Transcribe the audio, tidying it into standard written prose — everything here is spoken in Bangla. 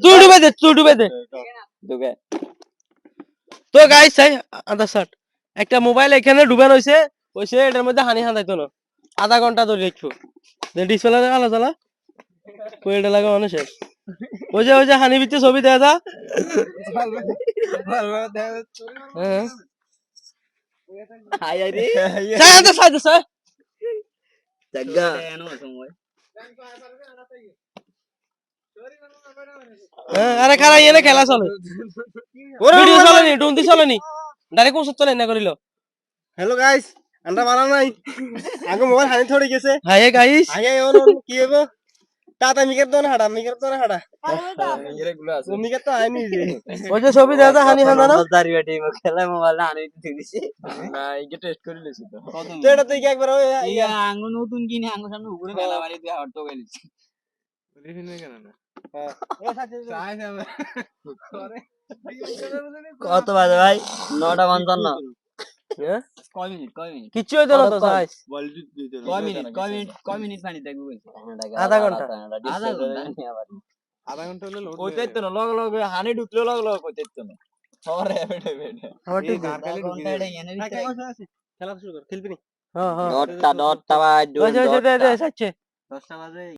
তুই ডুবে দে তো গাইস আধা ষাট একটা মোবাইল এখানে ডুবানো হয়েছে কইছে এটার মধ্যে হানি হাঁদাইতো না আধা ঘন্টা ধরে দেখছো ডিসপ্লে আলো জ্বালা কই এটা লাগা মানে শেষ ওই যে হানি ভিতরে ছবি দেয়া যা হ্যাঁ হাই রে সাইড জায়গা আরে খারা এনে খেলা চলে ভিডিও চলেনি ডুন্দি চলেনি ডাইরেক্ট ওষুধ চলে না করিল হ্যালো গাইস আমরা মারা নাই আগে মোবাইল হানি থড়ে গেছে হাই গাইস আগে কি হবো টাটা মিকের দোন হাড়া ও মিকের তো আইনি যে ওই যে ছবি দেয়া যা হানি হাঁদা না দাঁড়ি বেটি খেলা মোবাইল হানি দিছি না এইটা টেস্ট করে লইছি তো তো এটা তুই কি একবার ইয়া আঙ্গু নতুন কিনে আঙ্গু সামনে উপরে মেলা মারি দিয়ে হট গেলিছি কত বাজে ভাই 9:55 কয় মিনিট কিচ্ছু হইতো না তো গাইস কয় মিনিট পানি দেখবো আধা ঘন্টা আধা ঘন্টা হলে লোড কইতেইতো না লগ হানি ঢুকলো লগ কইতেইতো না সরে বেটে আমার ঠিক খেলা শুরু কর খেলবি নি হ্যাঁ ডটটা ভাই ওই যে 10 বাজে